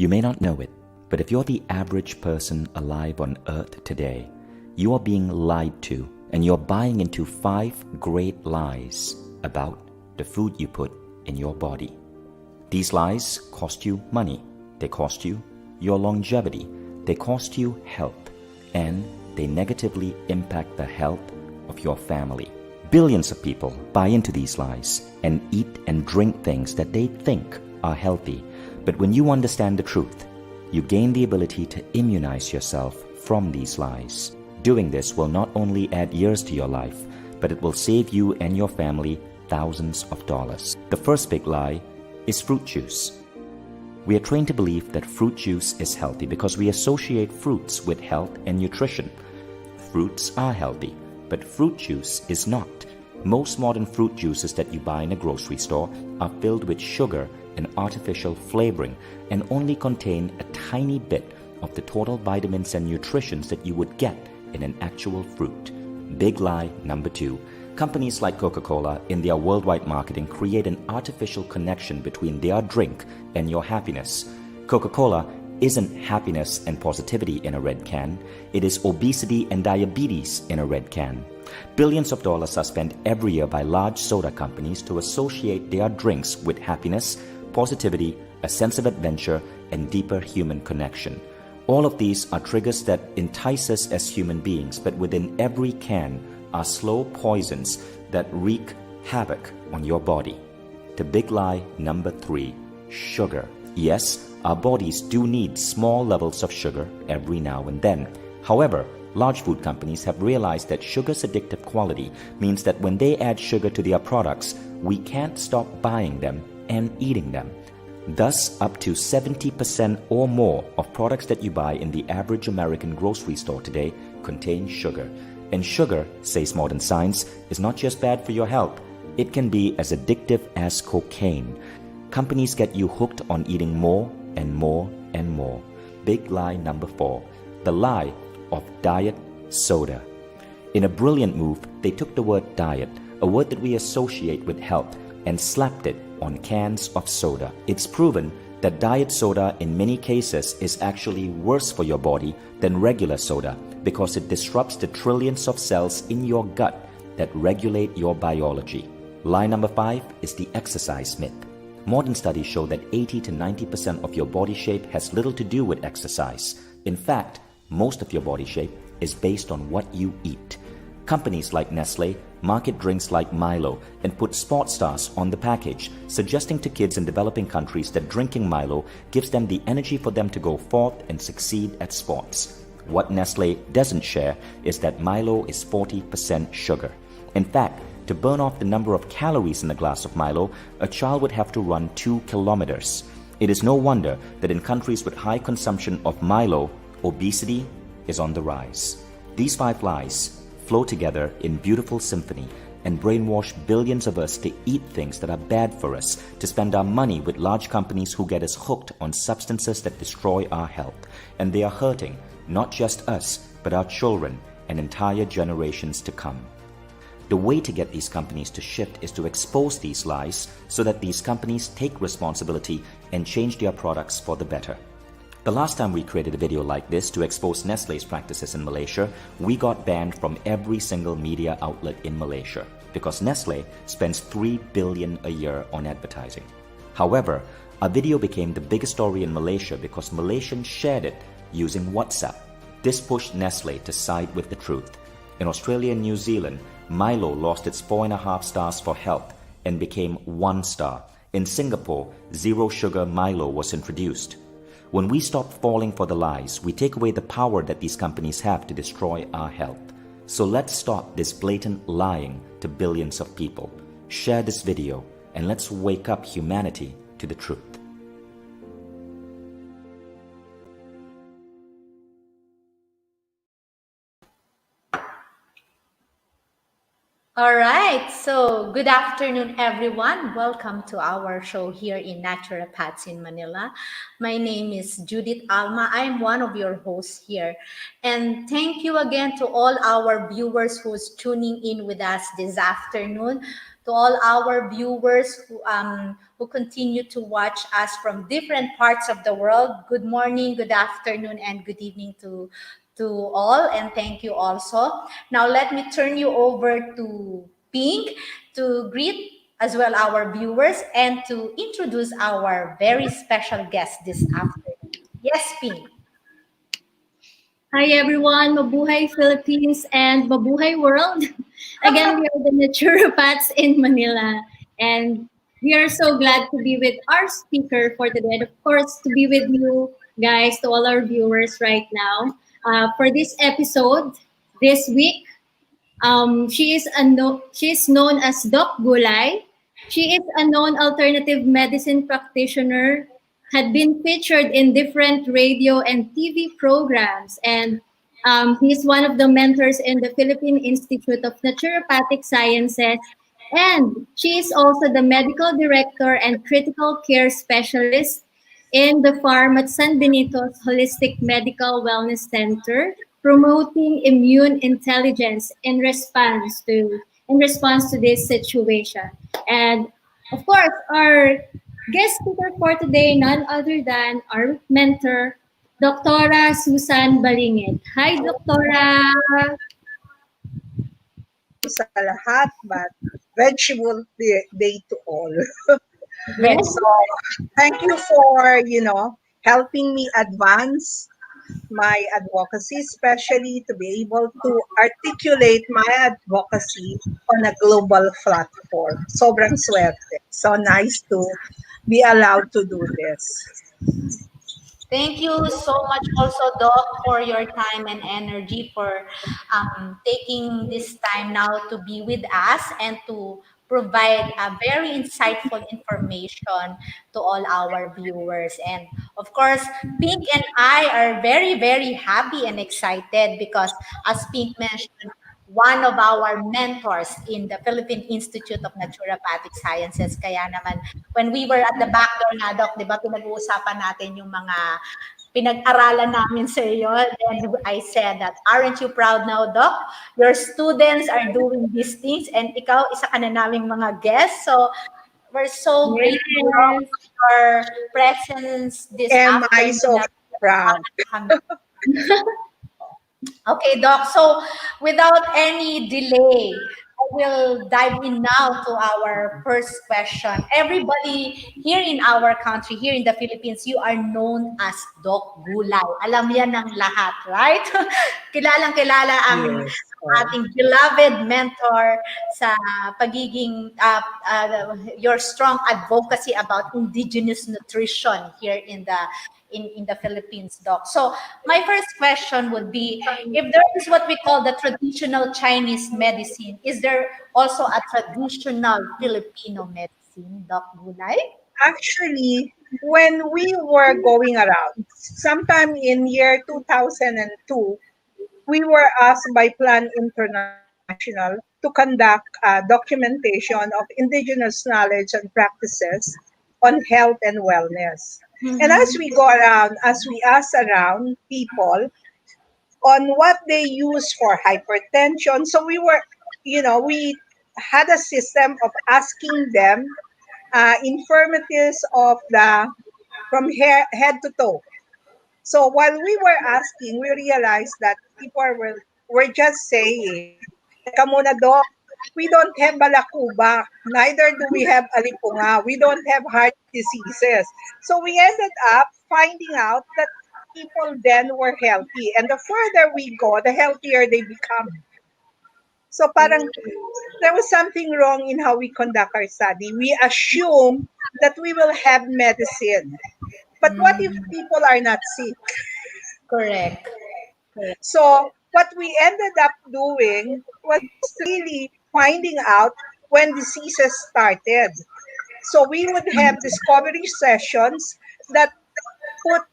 You may not know it, but if you're the average person alive on Earth today, you are being lied to and you're buying into 5 great lies about the food you put in your body. These lies cost you money, they cost you your longevity, they cost you health, and they negatively impact the health of your family. Billions of people buy into these lies and eat and drink things that they think are healthy. But when you understand the truth, you gain the ability to immunize yourself from these lies. Doing this will not only add years to your life, but it will save you and your family thousands of dollars. The first big lie is fruit juice. We are trained to believe that fruit juice is healthy because we associate fruits with health and nutrition. Fruits are healthy, but fruit juice is not. Most modern fruit juices that you buy in a grocery store are filled with sugar and artificial flavoring and only contain a tiny bit of the total vitamins and nutrients that you would get in an actual fruit. Big lie number 2. Companies like Coca-Cola in their worldwide marketing create an artificial connection between their drink and your happiness. Coca-Cola isn't happiness and positivity in a red can. It is obesity and diabetes in a red can. Billions of dollars are spent every year by large soda companies to associate their drinks with happiness, positivity, a sense of adventure, and deeper human connection. All of these are triggers that entice us as human beings, but within every can are slow poisons that wreak havoc on your body. The big lie number 3, sugar. Yes, our bodies do need small levels of sugar every now and then. However, large food companies have realized that sugar's addictive quality means that when they add sugar to their products, we can't stop buying them and eating them. Thus, up to 70% or more of products that you buy in the average American grocery store today contain sugar. And sugar, says modern science, is not just bad for your health. It can be as addictive as cocaine. Companies get you hooked on eating more and more and more. Big lie number 4, the lie of diet soda. In a brilliant move, they took the word diet, a word that we associate with health, and slapped it on cans of soda. It's proven that diet soda in many cases is actually worse for your body than regular soda because it disrupts the trillions of cells in your gut that regulate your biology. Lie number 5 is the exercise myth. Modern studies show that 80 to 90% of your body shape has little to do with exercise. In fact, most of your body shape is based on what you eat. Companies like Nestle market drinks like Milo and put sports stars on the package, suggesting to kids in developing countries that drinking Milo gives them the energy for them to go forth and succeed at sports. What Nestle doesn't share is that Milo is 40% sugar. In fact, to burn off the number of calories in a glass of Milo, a child would have to run 2 kilometers. It is no wonder that in countries with high consumption of Milo, obesity is on the rise. These 5 lies flow together in beautiful symphony and brainwash billions of us to eat things that are bad for us, to spend our money with large companies who get us hooked on substances that destroy our health. And they are hurting not just us, but our children and entire generations to come. The way to get these companies to shift is to expose these lies so that these companies take responsibility and change their products for the better. The last time we created a video like this to expose Nestle's practices in Malaysia, we got banned from every single media outlet in Malaysia because Nestle spends $3 billion a year on advertising. However, our video became the biggest story in Malaysia because Malaysians shared it using WhatsApp. This pushed Nestle to side with the truth. In Australia and New Zealand, Milo lost its 4.5 stars for health and became 1 star. In Singapore, zero sugar Milo was introduced. When we stop falling for the lies, we take away the power that these companies have to destroy our health. So let's stop this blatant lying to billions of people. Share this video and let's wake up humanity to the truth. All right, so good afternoon, everyone. Welcome to our show here in Naturopaths in Manila. My name is Judith Alma. I'm one of your hosts here. And thank you again to all our viewers who's tuning in with us this afternoon. to all our viewers who continue to watch us from different parts of the world. Good morning, good afternoon, and good evening to all, and thank you also. Now let me turn you over to Pink to greet as well our viewers and to introduce our very special guest this afternoon. Yes, Pink. Hi everyone, Mabuhay Philippines and Mabuhay World. Again, we are the Naturopaths in Manila, and we are so glad to be with our speaker for today, and of course to be with you guys, to all our viewers right now. For this episode, this week, she is known as Dok Gulay. She is a known alternative medicine practitioner, had been featured in different radio and TV programs, and he's one of the mentors in the Philippine Institute of Naturopathic Sciences. And she is also the medical director and critical care specialist in the farm at San Benito's Holistic Medical Wellness Center, promoting immune intelligence in response to this situation. And of course, our guest speaker for today, none other than our mentor, Dr. Susan Balingit. Hi, Dr. Sa lahat, but vegetable day to all. Yes, So, thank you for, helping me advance my advocacy, especially to be able to articulate my advocacy on a global platform. Sobrang swerte. So nice to be allowed to do this. Thank you so much also, Doc, for your time and energy for taking this time now to be with us and to provide a very insightful information to all our viewers. And of course, Pink and I are very, very happy and excited because, as Pink mentioned, one of our mentors in the Philippine Institute of Naturopathic Sciences. Kaya naman, when we were at the back door na, Doc, di ba, pinag-uusapan natin yung mga pinag-aralan namin sa iyo. Then I said that, aren't you proud now, Doc? Your students are doing these things and ikaw, isa ka na naming mga guests. So, we're so grateful for yes. your presence this Am I so afternoon. proud? Okay, Doc. So, without any delay, I will dive in now to our first question. Everybody here in our country, here in the Philippines, you are known as Dok Gulay. Alam yan ng lahat, right? Kilalang-kilala ang Yes. ating beloved mentor sa pagiging your strong advocacy about indigenous nutrition here in the Philippines, Doc. So my first question would be, if there is what we call the traditional Chinese medicine, is there also a traditional Filipino medicine, Doc Gulay? Actually, when we were going around, sometime in year 2002, we were asked by Plan International to conduct documentation of indigenous knowledge and practices on health and wellness. And as we go around, as we ask around people on what they use for hypertension, so we had a system of asking them infirmities of the from head to toe. So while we were asking, we realized that people were just saying, Teka muna, Doc, we don't have balakubak, neither do we have alipunga, we don't have heart diseases. So we ended up finding out that people then were healthy. And the further we go, the healthier they become. So parang there was something wrong in how we conduct our study. We assume that we will have medicine. But what if people are not sick? Correct. So what we ended up doing was really finding out when diseases started. So we would have discovery sessions that puts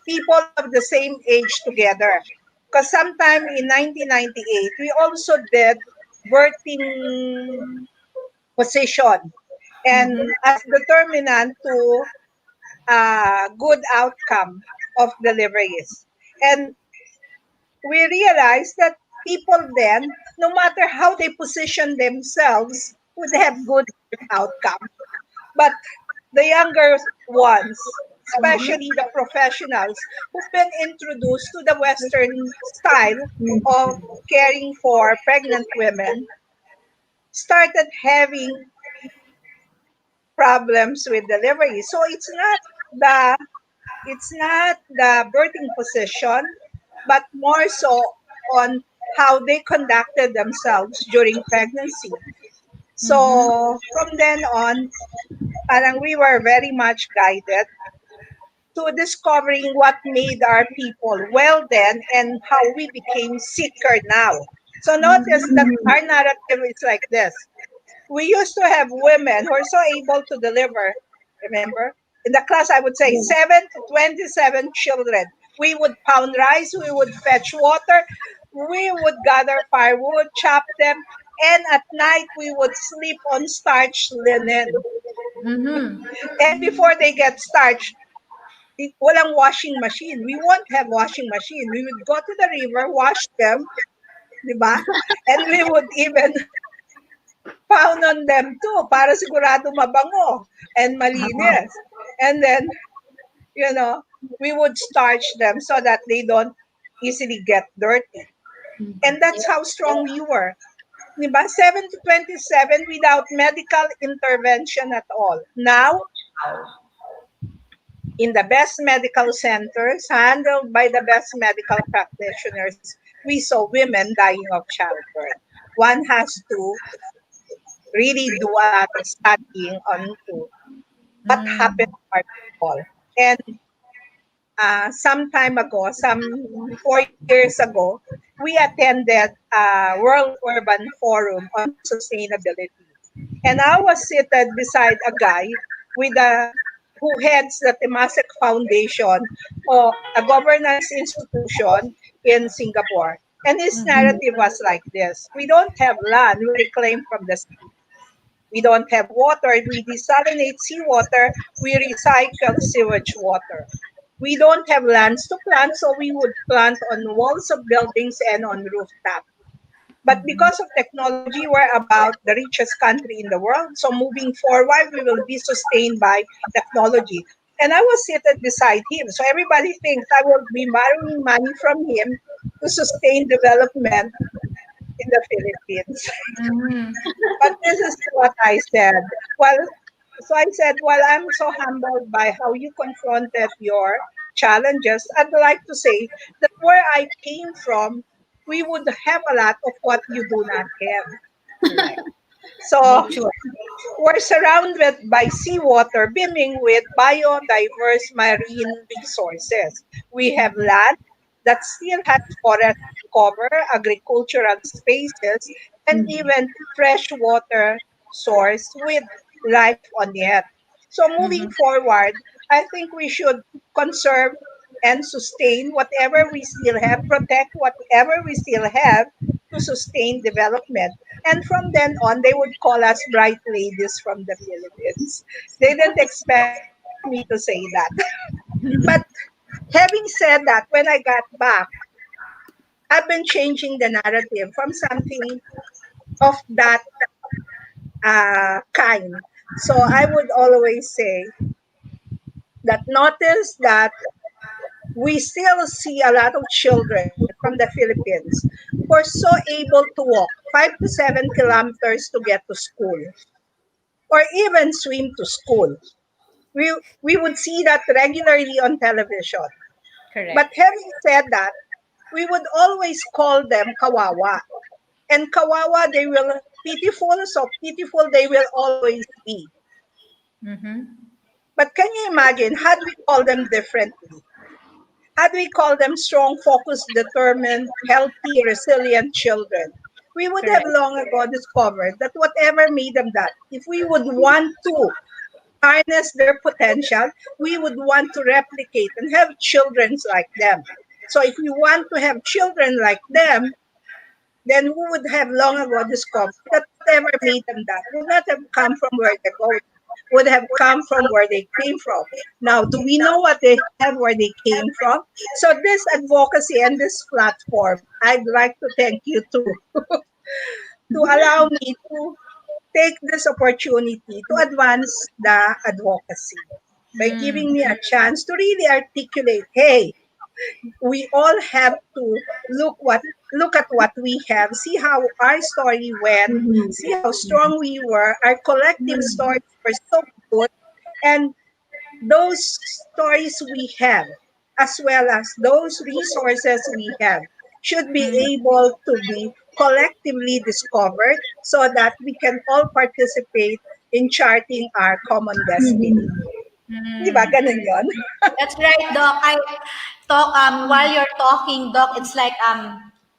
people of the same age together. Because sometime in 1998, we also did birthing position and as determinant to good outcome of deliveries. And we realized that people then, no matter how they position themselves would have good outcome. But the younger ones, especially the professionals who've been introduced to the Western style of caring for pregnant women, started having problems with delivery. So the it's not the birthing position, but more so on how they conducted themselves during pregnancy. Mm-hmm. So from then on, parang we were very much guided to discovering what made our people well then and how we became sicker now. So notice that our narrative is like this. We used to have women who are so able to deliver, remember? In the class, I would say 7 to 27 children. We would pound rice, we would fetch water, we would gather firewood, chop them, and at night we would sleep on starched linen. Mm-hmm. And before they get starched, walang washing machine. We won't have washing machine. We would go to the river, wash them, di ba? And we would even pound on them too para sigurado mabango and malinis. And then, you know, we would starch them so that they don't easily get dirty. And that's how strong we were. Diba? 7 to 27 without medical intervention at all. Now, in the best medical centers, handled by the best medical practitioners, we saw women dying of childbirth. One has to really do a lot of studying on to what happened to our people. And some time ago, some 4 years ago, we attended a World Urban Forum on sustainability. And I was seated beside a guy with who heads the Temasek Foundation, or a governance institution in Singapore. And his narrative was like this: we don't have land, we reclaim from the sea. We don't have water, we desalinate seawater, we recycle sewage water. We don't have lands to plant, so we would plant on walls of buildings and on rooftops. But because of technology, we're about the richest country in the world. So moving forward, we will be sustained by technology. And I was seated beside him. So everybody thinks I will be borrowing money from him to sustain development in the Philippines. Mm-hmm. But this is what I said. Well, so I said, well, I'm so humbled by how you confronted your challenges. I'd like to say that where I came from, we would have a lot of what you do not have. Correct. So Nature. we're surrounded by seawater beaming with biodiverse marine resources. We have land that still has forest cover, agricultural spaces, and even freshwater source with life on it. So moving Mm-hmm. forward, I think we should conserve and sustain whatever we still have, protect whatever we still have to sustain development. And from then on, they would call us bright ladies from the Philippines. They didn't expect me to say that. But having said that, when I got back, I've been changing the narrative from something of that kind. So I would always say that notice that we still see a lot of children from the Philippines who are so able to walk 5 to 7 kilometers to get to school or even swim to school. We, we would see that regularly on television. But Correct. having said that, we would always call them kawawa. And kawawa, they will pitiful, so pitiful they will always be. Mm-hmm. But can you imagine, had we called them differently? Had we called them strong, focused, determined, healthy, resilient children, we would have Correct. long ago discovered that whatever made them that, if we would want to harness their potential, we would want to replicate and have children like them. So if we want to have children like them, then we would have long ago discovered that whatever made them that would not have come from where they're going, would have come from where they came from. Now, do we know what they have where they came from? So this advocacy and this platform, I'd like to thank you to allow me to take this opportunity to advance the advocacy by giving me a chance to really articulate, hey, we all have to look at what we have, see how our story went, see how strong we were. Our collective stories were so good, and those stories we have, as well as those resources we have, should be able to be collectively discovered so that we can all participate in charting our common destiny. Di ba? Ganun yun. That's right, Doc. I talk while you're talking, Doc. It's like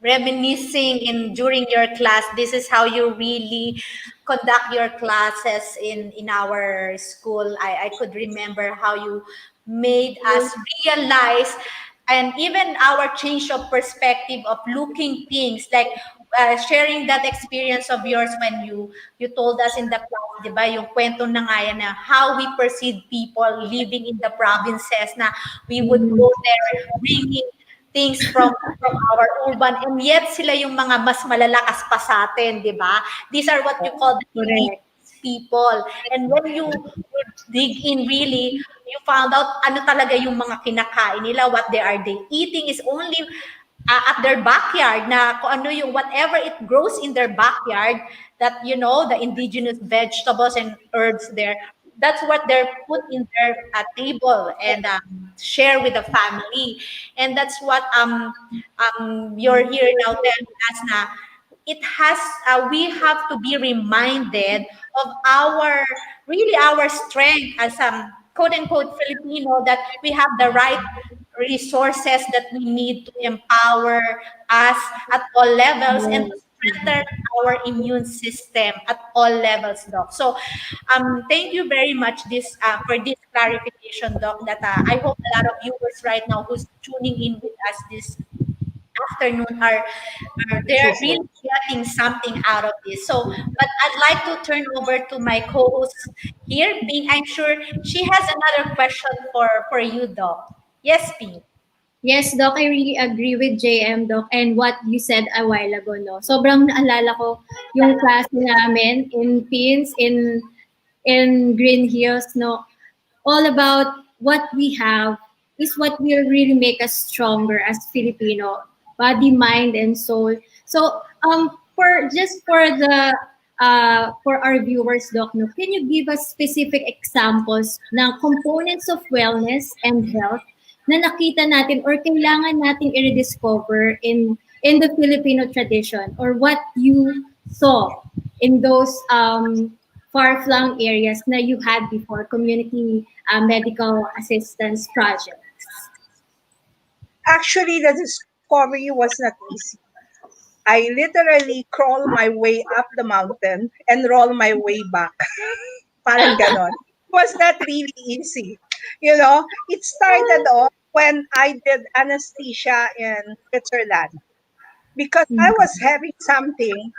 reminiscing in during your class. This is how you really conduct your classes in our school. I could remember how you made us realize, and even our change of perspective of looking things like sharing that experience of yours when you told us in the class, di ba, yung kwento na nga yan na how we perceive people living in the provinces na we would go there bringing things from our urban, and yet sila yung mga mas malalakas pa sa atin, di ba? These are what you call the elite Correct. people. And when you dig in really, you found out ano talaga yung mga kinakain nila, what they eating is only at their backyard, na kung ano yung whatever it grows in their backyard, that the indigenous vegetables and herbs there, that's what they're put in their table and share with the family. And that's what you're here now telling us na it has we have to be reminded of our really our strength as quote unquote Filipino, that we have the right resources that we need to empower us at all levels and to strengthen our immune system at all levels, Doc. So, thank you very much for this clarification, Doc. That I hope a lot of viewers right now who's tuning in with us this afternoon are they're really getting something out of this. So, but I'd like to turn over to my co-host here, Ping. I'm sure she has another question for you, Doc. Yes, Ping. Yes, Doc, I really agree with JM, Doc, and what you said a while ago, no? Sobrang naalala ko yung class namin in Pins, in Green Hills, no? All about what we have is what will really make us stronger as Filipino, body, mind, and soul. So, for our viewers, Doc, no, can you give us specific examples ng components of wellness and health na nakita natin or kailangan nating i-rediscover in the Filipino tradition, or what you saw in those far-flung areas na you had before, community medical assistance projects? Actually, the discovery was not easy. I literally crawl my way up the mountain and roll my way back. Parang ganon. It was not really easy. It started off when I did anesthesia in Switzerland, because I was having something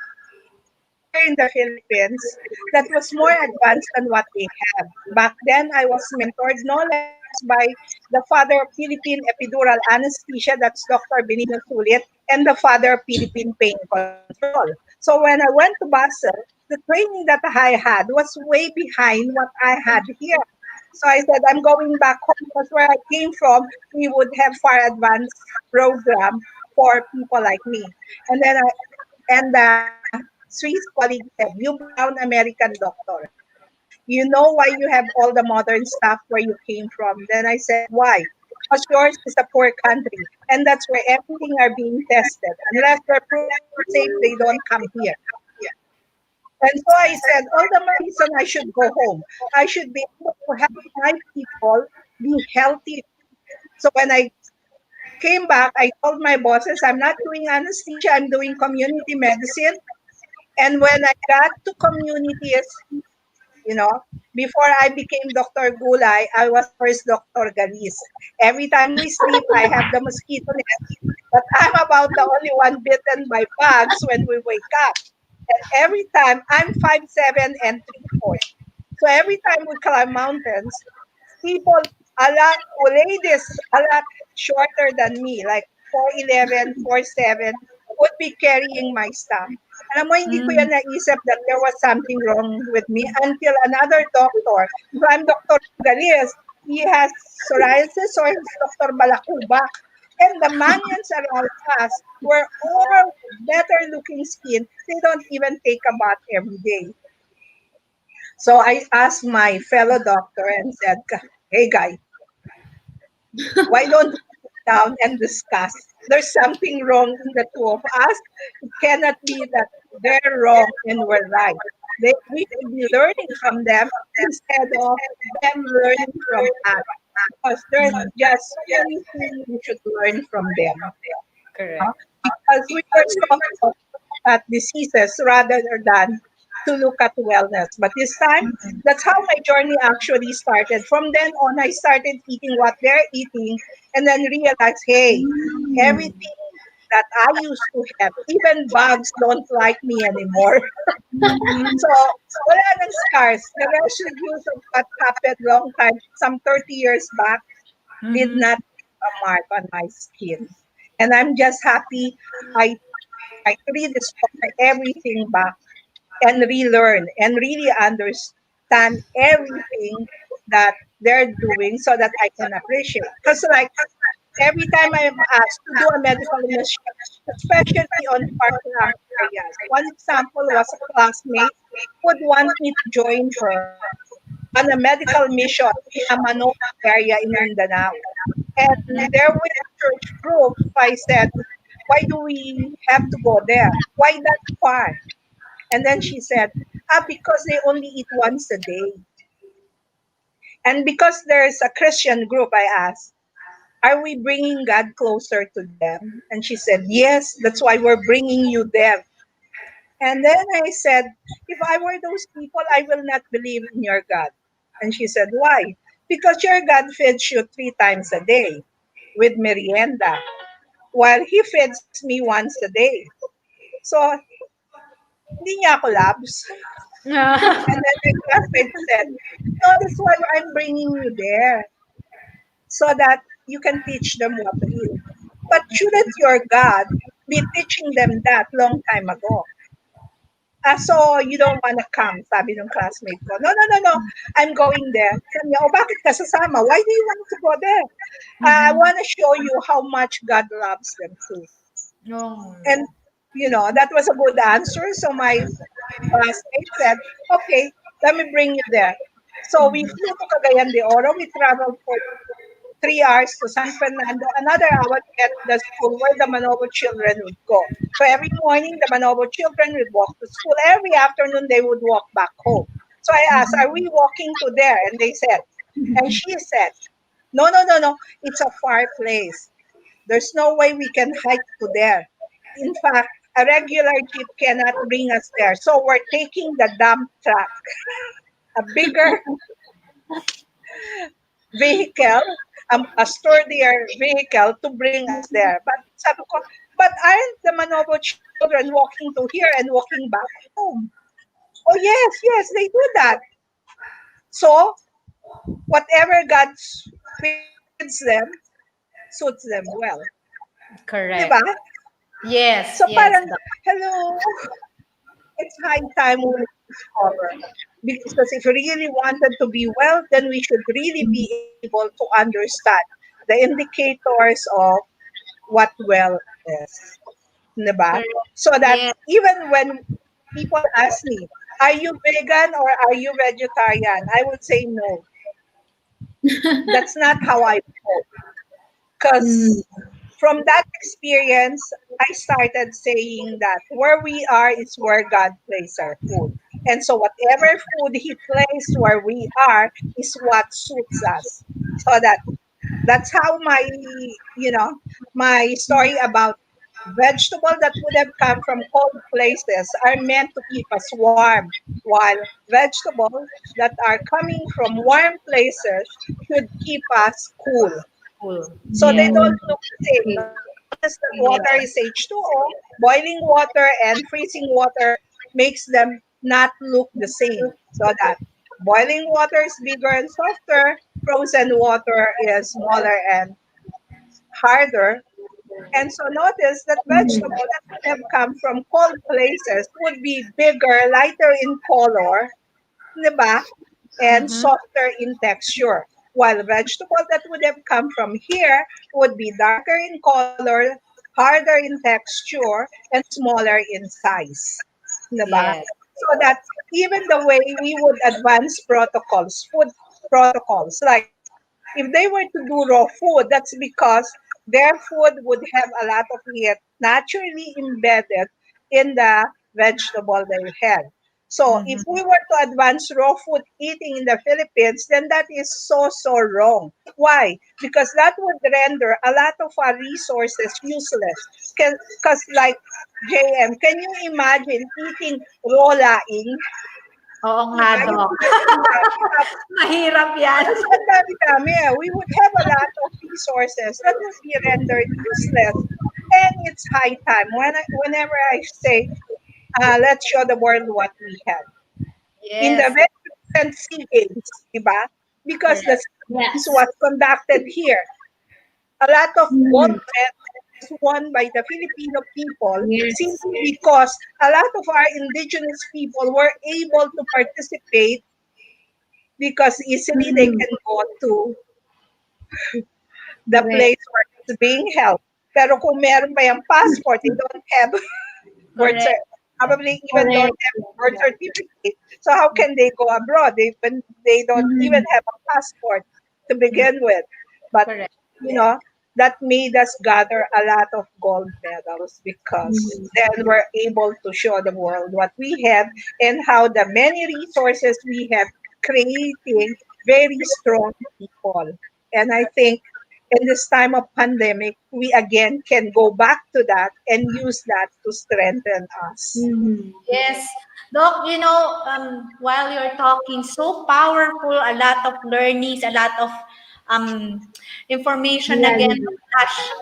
here in the Philippines that was more advanced than what they have. Back then, I was mentored no less by the father of Philippine epidural anesthesia, that's Dr. Benigno Sulit, and the father of Philippine pain control. So when I went to Basel, the training that I had was way behind what I had here. So I said, I'm going back home because where I came from, we would have far advanced program for people like me. And then and the Swiss colleague said, you brown American doctor, you know why you have all the modern stuff where you came from? Then I said, why? Because yours is a poor country, and that's where everything are being tested. Unless they're proven safe, they don't come here. And so I said, all the more reason I should go home. I should be able to help my people be healthy. So when I came back, I told my bosses, I'm not doing anesthesia, I'm doing community medicine. And when I got to communities, before I became Dr. Gulay, I was first Dr. Galis. Every time we sleep, I have the mosquito net, but I'm about the only one bitten by bugs when we wake up. And every time, I'm 5'7" and 3/4. So every time we climb mountains, people, ladies, a lot shorter than me, like 4'11", 4'7", would be carrying my stuff. Alam mo, hindi ko Mm. yan naisip that there was something wrong with me until another doctor, so I'm Dr. Galis, he has psoriasis, so he's Dr. Balacuba. And the manions around us were all better looking skin. They don't even take a bath every day. So I asked my fellow doctor and said, hey guy, why don't we sit down and discuss? There's something wrong in the two of us. It cannot be that they're wrong and we're right. We should be learning from them instead of them learning from us. Because there's just so many things we should learn from them. Correct. Because we were taught at diseases rather than to look at wellness. But this time, that's how my journey actually started. From then on, I started eating what they're eating and then realized, hey, everything that I used to have, even bugs don't like me anymore. Mhm. So, wala nang scars. The residues of what happened long time, some 30 years back, did Mhm. not leave a mark on my skin. And I'm just happy I I rediscover everything back and relearn and really understand everything that they're doing so that I can appreciate. Because like every time I'm asked to do a medical mission, especially on far-flung areas. One example was a classmate would want me to join her on a medical mission in a Manila area in Mindanao. And there with a church group, I said, why do we have to go there? Why that far? And then she said, because they only eat once a day. And because there's a Christian group, I asked, are we bringing God closer to them? And she said, yes, that's why we're bringing you there. And then I said, if I were those people, I will not believe in your God. And she said, why? Because your God feeds you 3 times a day with merienda, while He feeds me once a day. So, hindi niya ako labs. And then my classmate said, no, that's why I'm bringing you there, so that you can teach them what to eat. But shouldn't your God be teaching them that long time ago? So you don't want to come, sabi ng classmate ko. No, no, no, no. I'm going there. Sabi niya, oh, bakit ka sasama? Why do you want to go there? I Mhm. want to show you how much God loves them too. Oh. And, that was a good answer. So my classmate said, okay, let me bring you there. So we flew to Cagayan de Oro. We traveled for 3 hours to San Fernando, another hour to get to the school where the Manobo children would go. So every morning, the Manobo children would walk to school. Every afternoon, they would walk back home. So I asked, are we walking to there? And they said, and she said, no, no, no, no. It's a far place. There's no way we can hike to there. In fact, a regular jeep cannot bring us there. So we're taking the dump truck, a bigger vehicle, a sturdier vehicle to bring us there. But sabi ko, but aren't the Manobo children walking to here and walking back home? Oh yes, yes, they do that. So whatever God feeds them suits them well. Di ba? Correct. Yes, So yes. parang, hello, it's high time we discover. Because if we really wanted to be well, then we should really be able to understand the indicators of what well is. Diba? Correct. So that Yes. even when people ask me, are you vegan or are you vegetarian? I would say no. That's not how I feel. Mm. Because from that experience, I started saying that where we are is where God placed our food. And so whatever food He placed where we are is what suits us. So that's how my story about vegetable that would have come from cold places are meant to keep us warm, while vegetables that are coming from warm places should keep us cool. Cool. So they Yes. Mm. don't look the same. Okay. Notice that Yes. water is H2O, boiling water and freezing water makes them not look the same. So that boiling water is bigger and softer, frozen water is smaller and harder. And so notice that vegetable that would have come from cold places would be bigger, lighter in color, 'di ba? And Mm-hmm. softer in texture. While vegetable that would have come from here would be darker in color, harder in texture, and smaller in size. 'Di ba? Yes. So that even the way we would advance protocols, food protocols, like if they were to do raw food, that's because their food would have a lot of heat naturally embedded in the vegetable they had. So if Mm-hmm. we were to advance raw food eating in the Philippines, then that is so wrong. Why? Because that would render a lot of our resources useless. Because like JM, can you imagine eating raw laing? Oo nga, Diba? Yung Doc. sinabi Mahirap yan. kasi ang dami-dami eh. We would have a lot of resources that would be rendered useless. And it's high time. Whenever I say, let's show the world what we have. In the Yes, very recent SEA Games, diba? Because the correct. SEA Games Yes. was conducted here. A lot of gold Mhm. medals won by the Filipino people Yes. simply because a lot of our indigenous people were able to participate because easily they Mhm. can go to the Correct. place where it's being held. Pero kung meron pa yung passport, they don't have birth Correct. probably even don't Correct. have birth Yeah. certificate. So how can they go abroad? They don't even Mhm. have a passport to Mm, begin with. But correct. you know, that made us gather a lot of gold medals because Mhm. then we're able to show the world what we have and how the many resources we have creating very strong people. And I think in this time of pandemic, we again can go back to that and use that to strengthen us. Mhm. Yes, Doc, while you're talking, so powerful, a lot of learnings, a lot of um, information again Reality.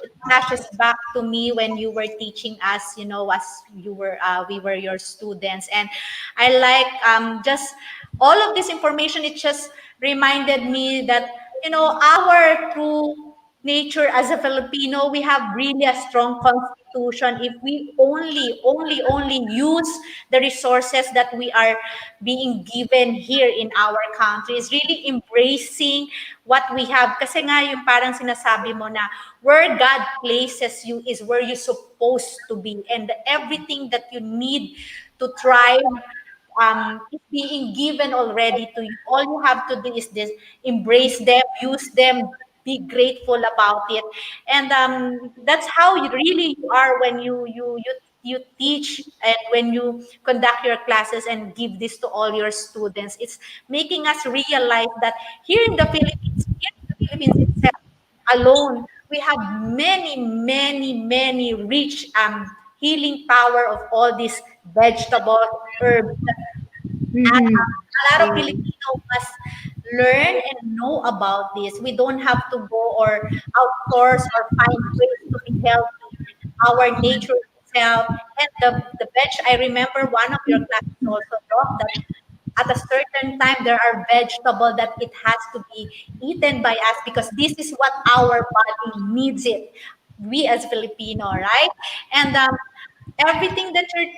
it flashes back to me when you were teaching us, as we were your students. And I like just all of this information, it just reminded me that, our true nature as a Filipino, we have really a strong constitution if we only use the resources that we are being given here in our country. Is really embracing what we have. Kasi nga yung parang sinasabi mo na where God places you is where you're supposed to be. And everything that you need to thrive is being given already to you. All you have to do is this: embrace them, use them, be grateful about it, and that's how you really you are when you teach and when you conduct your classes and give this to all your students. It's making us realize that here in the Philippines itself alone, we have many rich healing power of all these vegetables, herbs and Mhm. a lot of Filipino must learn and know about this. We don't have to go or outsource or find ways to be healthy. Our nature itself and the veg. I remember one of your classes also, Doc, that at a certain time there are vegetable that it has to be eaten by us because this is what our body needs it. We as Filipino, right? And everything that you're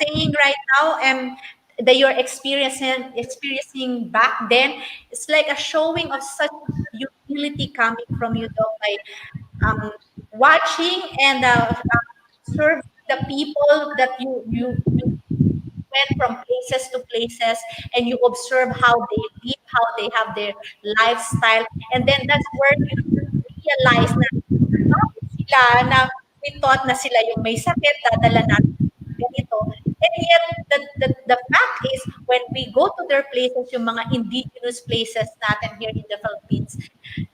saying right now and that you're experiencing back then, it's like a showing of such humility coming from you, Doc, by um, watching and serving the people that you went from places to places and you observe how they live, how they have their lifestyle, and then that's where you realize na bakit sila na we thought na sila yung may sakit, dadala natin ganito. And yet, the fact is, when we go to their places, yung mga indigenous places natin here in the Philippines,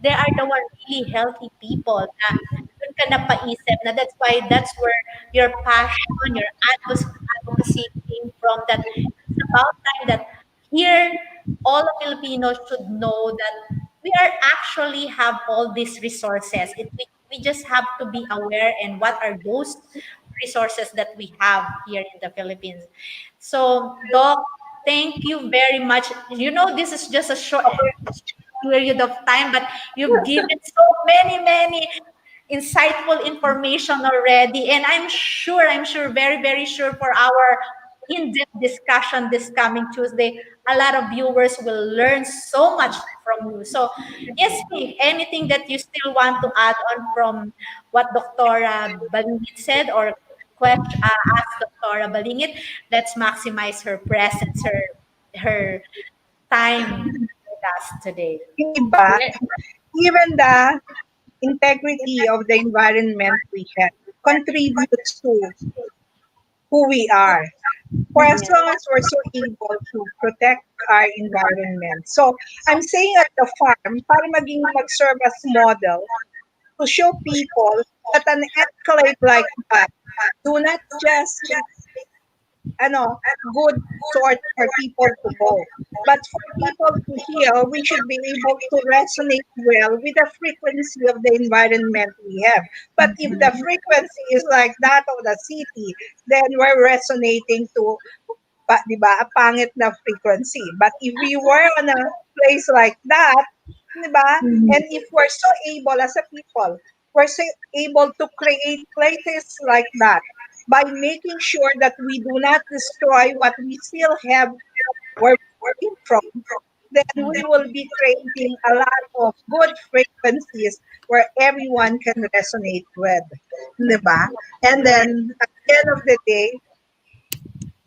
they are the one really healthy people na doon ka napaisip na that's where your passion, your advocacy came from, that it's about time that here, all of Filipinos should know that we are actually have all these resources. We just have to be aware and what are those resources that we have here in the Philippines. So, Doc, thank you very much. This is just a short period of time, but you've given so many insightful information already. And I'm sure, very, very sure for our in-depth discussion this coming Tuesday, a lot of viewers will learn so much from you. So, yes, Faith, anything that you still want to add on from what Dr. Balingit said, or ask Dr. Balingit, let's maximize her presence, her time with us today. Iba, Yeah. even the integrity of the environment we have contributes to who we are. For as Yeah. long as we're so able to protect our environment. So I'm saying at the farm, para mag-serve as model to show people that an escalate like that do not just make good sort for people to go. But for people to hear, we should be able to resonate well with the frequency of the environment we have. But if the frequency is like that of the city, then we're resonating to, di ba, a pangit na frequency. But if we were on a place like that, di ba, and if we're so able as a people, we're so able to create places like that by making sure that we do not destroy what we still have where we came from, then we will be creating a lot of good frequencies where everyone can resonate with. Di ba? And then at the end of the day,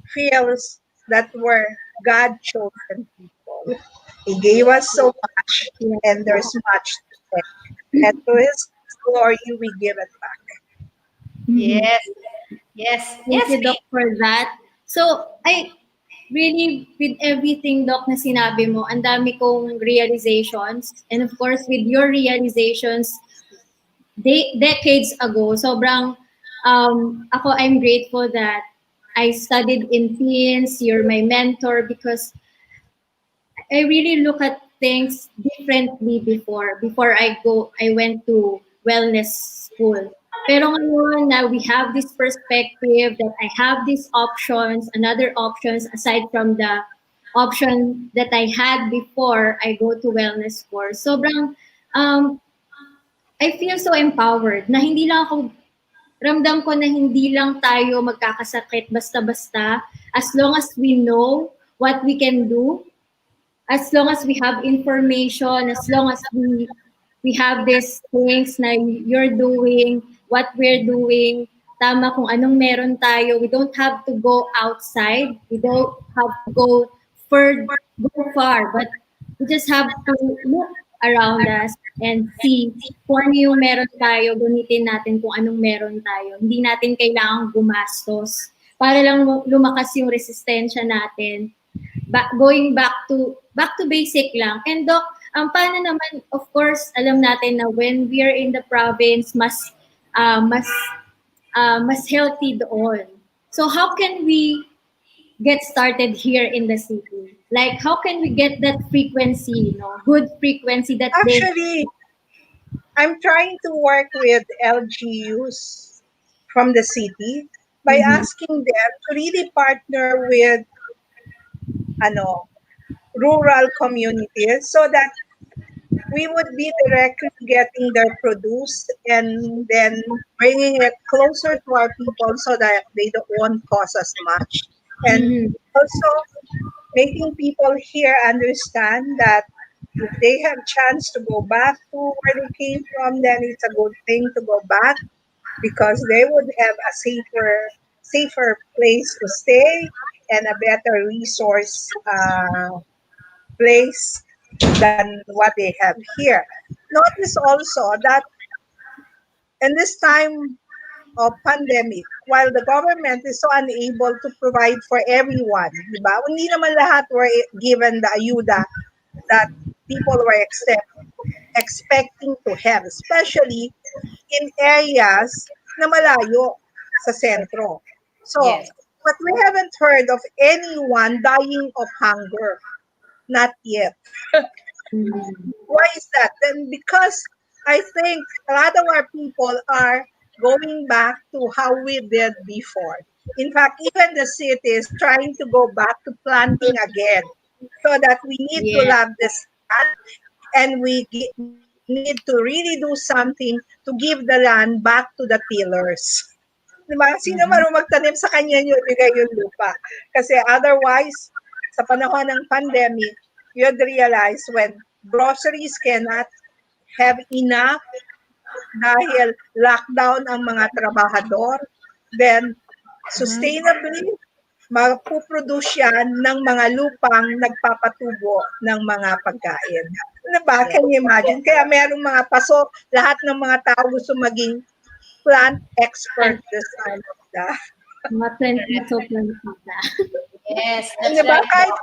feels that we're God chosen people. He gave us so much, and there's much to take. And to His glory, we give it back. Mhm. Yes, yes, Thank yes, you, Doc, for that. So, I really, with everything, Doc, na sinabi mo, ang dami kong realizations. And of course, with your realizations, decades ago, sobrang, I'm grateful that I studied in teens, you're my mentor, because I really look at things differently before. I went to wellness school. Pero ngayon na we have this perspective that I have these options, another options aside from the option that I had before I go to wellness school. Sobrang, um, I feel so empowered na hindi lang ako, ramdam ko na hindi lang tayo magkakasakit basta-basta as long as we know what we can do, as long as we have information, as long as we have these things na you're doing, what we're doing, tama kung anong meron tayo. We don't have to go outside. We don't have to go far, but we just have to look around us and see kung ano yung meron tayo, gamitin natin kung anong meron tayo. Hindi natin kailangang gumastos para lang lumakas yung resistensya natin, going back to basic lang. And Doc, paano naman, of course, alam natin na when we are in the province, mas healthy doon. So how can we get started here in the city? Like, how can we get that frequency, good frequency that they... Actually, I'm trying to work with LGUs from the city by Mhm. asking them to really partner with ano, rural communities so that we would be directly getting their produce and then bringing it closer to our people so that they don't won't cost us much. And Mhm. also making people here understand that if they have chance to go back to where they came from, then it's a good thing to go back because they would have a safer place to stay and a better resource place than what they have here. Notice also that in this time of pandemic, while the government is so unable to provide for everyone, di ba? Hindi naman lahat were given the ayuda that people were expecting to have, especially in areas na malayo sa sentro. So, yes. but we haven't heard of anyone dying of hunger. Not yet. Mhm. Why is that? Then because I think a lot of our people are going back to how we did before. In fact, even the city is trying to go back to planting again so that we need to Yeah. love this land and we need to really do something to give the land back to the tillers. Diba? Sino Mhm. marunong magtanim sa kanya yung bigay yung lupa. Kasi otherwise, sa panahon ng pandemic, you'd realize when groceries cannot have enough dahil lockdown ang mga trabahador, then sustainably, mapuproduce yan ng mga lupang nagpapatubo ng mga pagkain. Diba? Yes. Can you imagine? Kaya merong mga paso, lahat ng mga tao gusto maging plant expert this time of the. Mga plant na so plant na. Yes, And that's diba, right, Doc.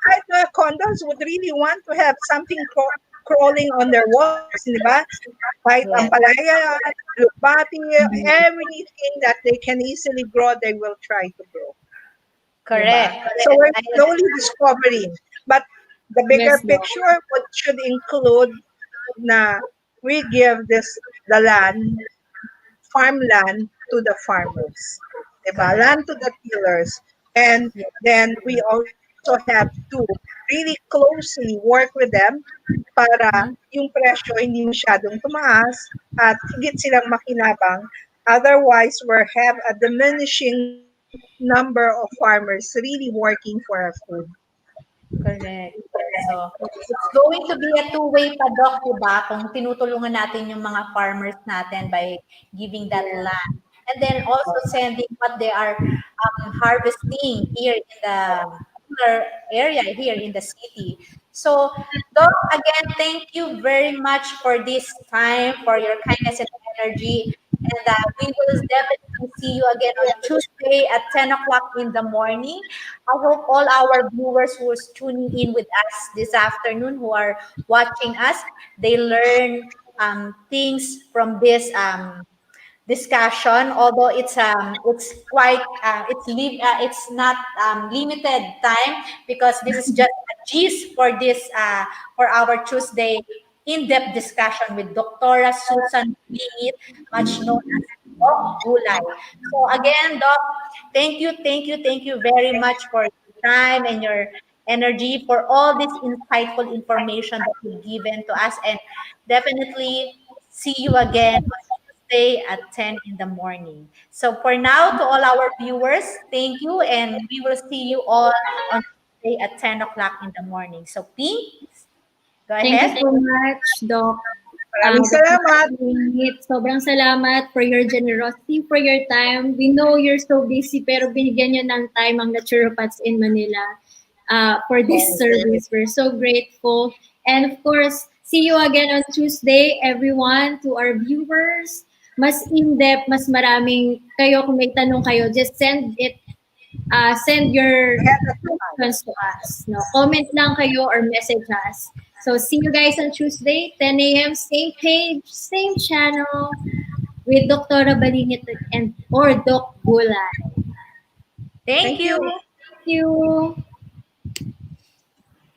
kahit mga condos would really want to have something crawling on their walls, diba? Kahit Yes, ampalaya, lupati, everything that they can easily grow, they will try to grow. Diba? correct. So we're I slowly discovering. But the bigger Yes, Doc. picture should include na we give the land, farmland to the farmers. Diba? correct. Land to the tillers. And Yes. then we also have to really closely work with them para Mhm. yung presyo hindi masyadong tumaas at higit silang makinabang. Otherwise, we have a diminishing number of farmers really working for our food. Correct. So, it's going to be a two-way pa, Doc, diba? Kung tinutulungan natin yung mga farmers natin by giving that land. And then also sending what they are harvesting here in the rural area, here in the city. So, Doc, again, thank you very much for this time, for your kindness and energy. And we will definitely see you again on Tuesday at 10 o'clock in the morning. I hope all our viewers who are tuning in with us this afternoon, who are watching us, they learn things from this discussion. Although it's quite it's not limited time because this is just a gist for this for our Tuesday in-depth discussion with Dr. Susan Balingit, much known as Dok Gulay. So again, Doc, thank you very much for your time and your energy for all this insightful information that you've given to us, and definitely see you again on Tuesday at 10 in the morning. So for now, to all our viewers, thank you, and we will see you all on Tuesday at 10 o'clock in the morning. So Pink, go Thank you ahead. so much, Doc. Maraming salamat. Sobrang salamat for your generosity, for your time. We know you're so busy, pero binigyan nyo ng time ang Naturopaths in Manila for this service. We're so grateful. And of course, see you again on Tuesday, everyone, to our viewers. Mas in-depth, mas maraming kayo, kung may tanong kayo, just send your questions to us. No? Comment lang kayo or message us. So see you guys on Tuesday, 10 a.m., same page, same channel, with Dr. Balingit and or Dok Gulay. Thank Thank you. you. Thank you.